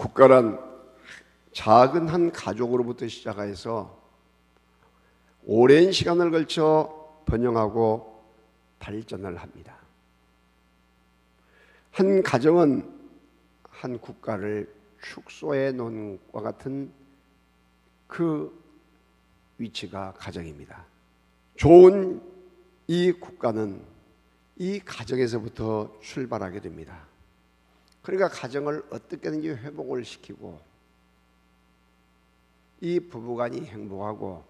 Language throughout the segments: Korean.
국가란 작은 한 가족으로부터 시작해서 오랜 시간을 걸쳐 번영하고 발전을 합니다. 한 가정은 한 국가를 축소해 놓은 것과 같은 그 위치가 가정입니다. 좋은 이 국가는 이 가정에서부터 출발하게 됩니다. 그러니까 가정을 어떻게든지 회복을 시키고 이 부부간이 행복하고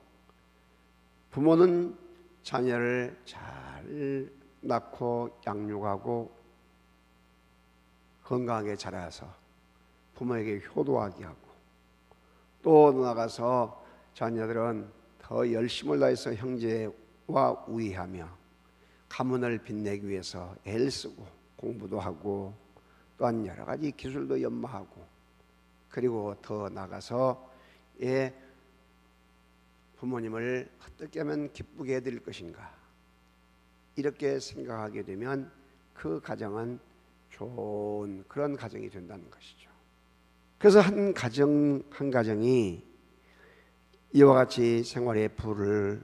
부모는 자녀를 잘 낳고 양육하고 건강하게 자라서 부모에게 효도하게 하고 또 나아가서 자녀들은 더 열심을 다해서 형제와 우애하며 가문을 빛내기 위해서 애를 쓰고 공부도 하고 또한 여러 가지 기술도 연마하고 그리고 더 나아가서 부모님을 어떻게 하면 기쁘게 해드릴 것인가 이렇게 생각하게 되면 그 가정은 좋은 그런 가정이 된다는 것이죠. 그래서 한 가정이 이와 같이 생활의 부를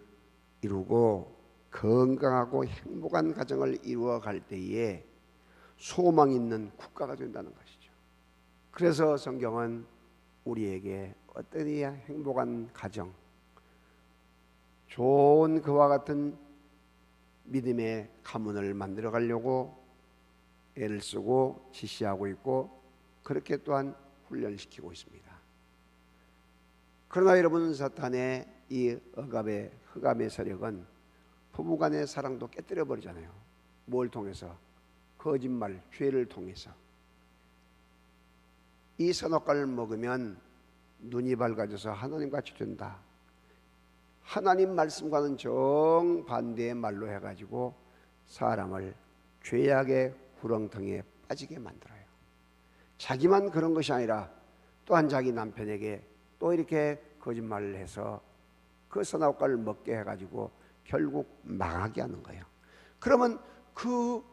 이루고 건강하고 행복한 가정을 이루어갈 때에 소망 있는 국가가 된다는 것이죠. 그래서 성경은 우리에게 어떻게 해야 행복한 가정, 좋은 그와 같은 믿음의 가문을 만들어 가려고 애를 쓰고 지시하고 있고 그렇게 또한 훈련시키고 있습니다. 그러나 여러분, 사탄의 이 흑암의 세력은 부부간의 사랑도 깨뜨려 버리잖아요. 뭘 통해서? 거짓말, 죄를 통해서. 이 선악과를 먹으면 눈이 밝아져서 하나님같이 된다. 하나님 말씀과는 정반대의 말로 해가지고 사람을 죄악의 구렁텅이에 빠지게 만들어요. 자기만 그런 것이 아니라 또한 자기 남편에게 또 이렇게 거짓말을 해서 그 선악과를 먹게 해가지고 결국 망하게 하는 거예요. 그러면 그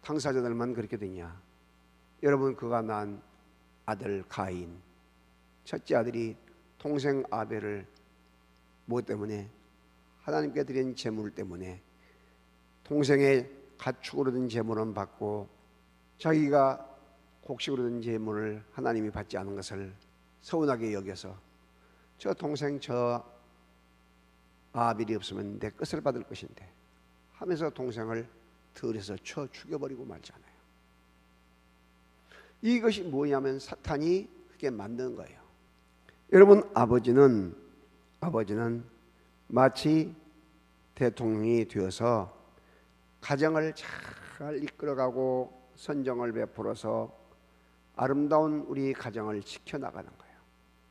당사자들만 그렇게 되냐? 여러분, 그가 낳은 아들 가인, 첫째 아들이 동생 아벨을 뭐 때문에? 하나님께 드린 제물 때문에 동생의 가축으로 든 제물은 받고 자기가 곡식으로 든 제물을 하나님이 받지 않은 것을 서운하게 여겨서 저 동생 저 아벨이 없으면 내 것을 받을 것인데 하면서 동생을 들에서 쳐 죽여버리고 말잖아요. 이것이 뭐냐면 사탄이 그렇게 만드는 거예요. 여러분, 아버지는 마치 대통령이 되어서 가정을 잘 이끌어가고 선정을 베풀어서 아름다운 우리 가정을 지켜나가는 거예요.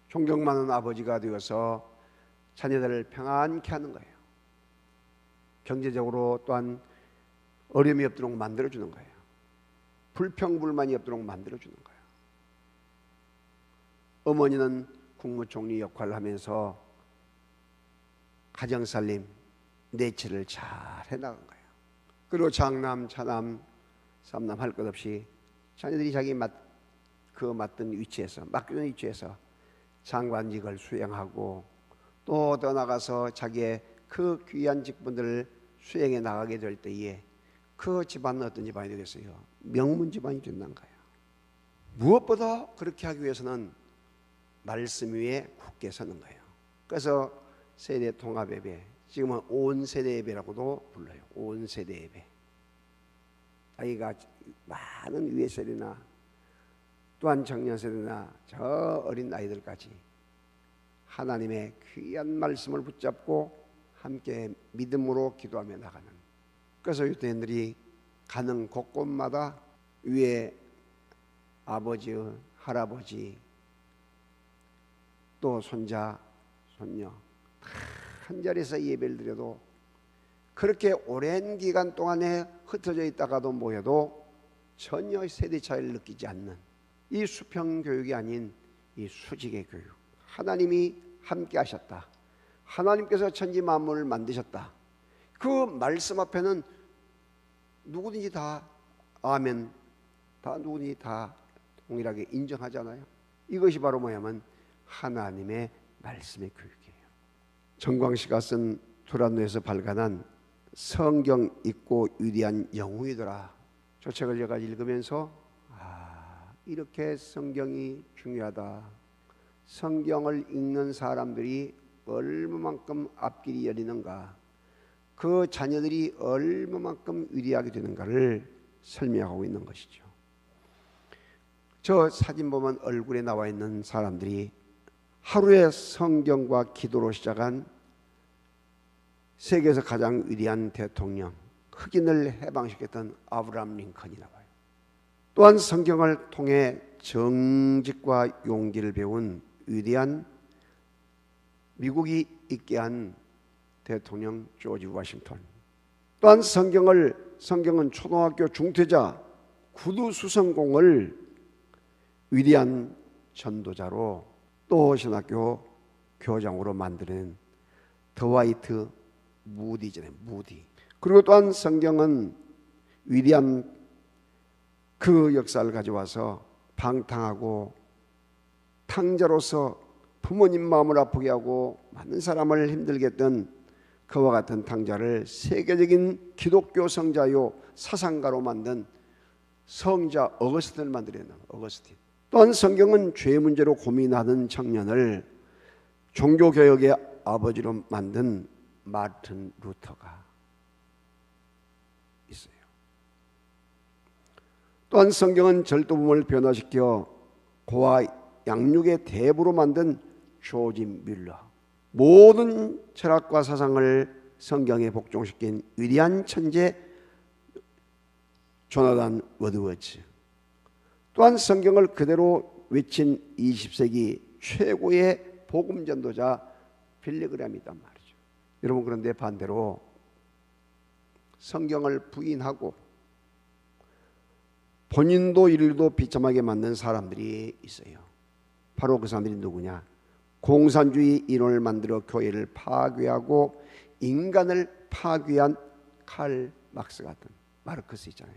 존경 많은 아버지가 되어서 자녀들을 평안케 하는 거예요. 경제적으로 또한 어려움이 없도록 만들어주는 거예요. 불평불만이 없도록 만들어주는 거예요. 어머니는 국무총리 역할을 하면서 가정살림, 내치를 잘 해나간 거예요. 그리고 장남, 차남, 삼남 할 것 없이 자녀들이 자기 맡은 위치에서, 맡기는 위치에서 장관직을 수행하고 또 더 나가서 자기의 그 귀한 직분들을 수행해 나가게 될 때에 그 집안은 어떤 집안이 되겠어요? 명문 집안이 된다는 거예요. 무엇보다 그렇게 하기 위해서는 말씀 위에 굳게 서는 거예요. 그래서 세대 통합 예배, 지금은 온 세대 예배라고도 불러요. 온 세대 예배. 자기가 많은 위의 세대나 또한 청년 세대나 저 어린 아이들까지 하나님의 귀한 말씀을 붙잡고 함께 믿음으로 기도하며 나가는. 그래서 유대인들이 가는 곳곳마다 위에 아버지, 할아버지, 또 손자, 손녀 한 자리에서 예배를 드려도 그렇게 오랜 기간 동안에 흩어져 있다가도 모여도 전혀 세대 차이를 느끼지 않는 이 수평 교육이 아닌 이 수직의 교육. 하나님이 함께 하셨다. 하나님께서 천지 만물을 만드셨다. 그 말씀 앞에는 누구든지 다 아멘, 다 누구든지 다 동일하게 인정하잖아요. 이것이 바로 뭐냐면 하나님의 말씀의 교육이에요. 정광식가 쓴 두란노에서 발간한 성경 읽고 위대한 영웅이더라, 저 책을 제가 읽으면서 이렇게 성경이 중요하다, 성경을 읽는 사람들이 얼마만큼 앞길이 열리는가, 그 자녀들이 얼마만큼 위대하게 되는가를 설명하고 있는 것이죠. 저 사진 보면 얼굴에 나와 있는 사람들이 하루에 성경과 기도로 시작한 세계에서 가장 위대한 대통령, 흑인을 해방시켰던 아브라함 링컨이 나와요. 또한 성경을 통해 정직과 용기를 배운 위대한 미국이 있게 한 대통령 조지 워싱턴, 또한 성경은 초등학교 중퇴자 구두 수성공을 위대한 전도자로 또 신학교 교장으로 만드는 더와이트 무디잖아요, 무디. 그리고 또한 성경은 위대한 그 역사를 가져와서 방탕하고 탕자로서 부모님 마음을 아프게 하고 많은 사람을 힘들게 했던 그와 같은 탕자를 세계적인 기독교 성자요 사상가로 만든 성자 어거스틴을 만들어낸 어거스틴. 또한 성경은 죄 문제로 고민하는 청년을 종교개혁의 아버지로 만든 마르틴 루터가 있어요. 또한 성경은 절도범을 변화시켜 고아 양육의 대부로 만든 조지 뮬러, 모든 철학과 사상을 성경에 복종시킨 위대한 천재 조나단 워드워즈, 또한 성경을 그대로 외친 20세기 최고의 복음 전도자 빌리그램이단 말이죠. 여러분, 그런데 반대로 성경을 부인하고 본인도 일도 비참하게 만든 사람들이 있어요. 바로 그 사람들이 누구냐? 공산주의 이론을 만들어 교회를 파괴하고 인간을 파괴한 칼 막스 같은 마르크스 있잖아요.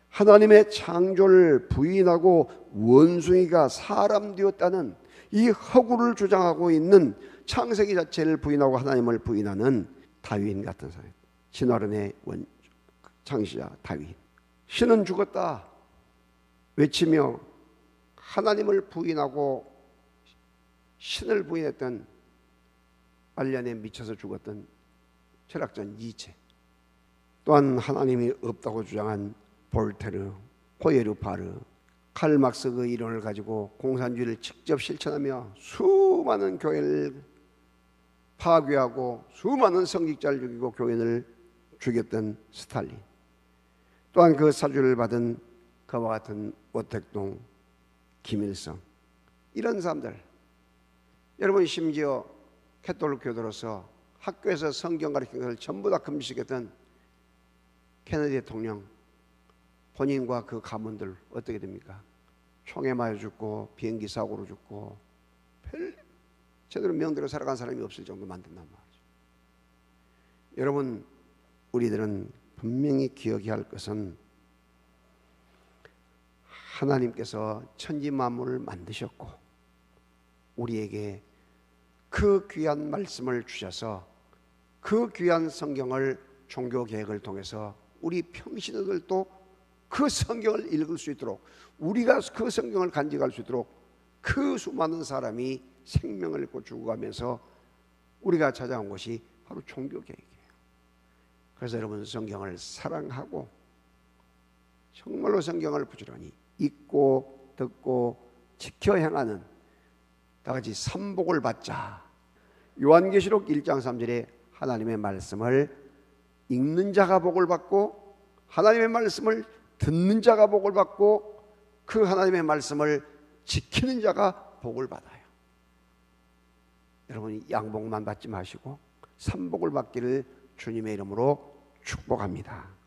하나님의 창조를 부인하고 원숭이가 사람 되었다는 이 허구를 주장하고 있는 창세기 자체를 부인하고 하나님을 부인하는 다윈 같은 사람, 진화론의 창시자 다윈. 신은 죽었다 외치며 하나님을 부인하고 신을 부인했던 말년에 미쳐서 죽었던 철학자 니체, 또한 하나님이 없다고 주장한 볼테르, 호예르파르, 칼 막스 그 이론을 가지고 공산주의를 직접 실천하며 수많은 교회를 파괴하고 수많은 성직자를 죽이고 교인을 죽였던 스탈린, 또한 그 사주를 받은 그와 같은 오택동, 김일성, 이런 사람들. 여러분, 심지어 캐톨릭 교도로서 학교에서 성경 가르치는 것을 전부 다 금지시켰던 케네디 대통령, 본인과 그 가문들 어떻게 됩니까? 총에 맞아 죽고 비행기 사고로 죽고 제대로 명대로 살아간 사람이 없을 정도 만든단 말이죠. 여러분, 우리들은 분명히 기억해야 할 것은 하나님께서 천지 만물을 만드셨고 우리에게 그 귀한 말씀을 주셔서 그 귀한 성경을 종교 개혁을 통해서 우리 평신도들도 그 성경을 읽을 수 있도록, 우리가 그 성경을 간직할 수 있도록 그 수많은 사람이 생명을 잃고 죽어가면서 우리가 찾아온 것이 바로 종교 개혁이에요. 그래서 여러분, 성경을 사랑하고 정말로 성경을 부지런히 읽고 듣고 지켜 행하는 다 같이 삼복을 받자. 요한계시록 1장 3절에 하나님의 말씀을 읽는 자가 복을 받고 하나님의 말씀을 듣는 자가 복을 받고 그 하나님의 말씀을 지키는 자가 복을 받아요. 여러분이 양복만 받지 마시고 삼복을 받기를 주님의 이름으로 축복합니다.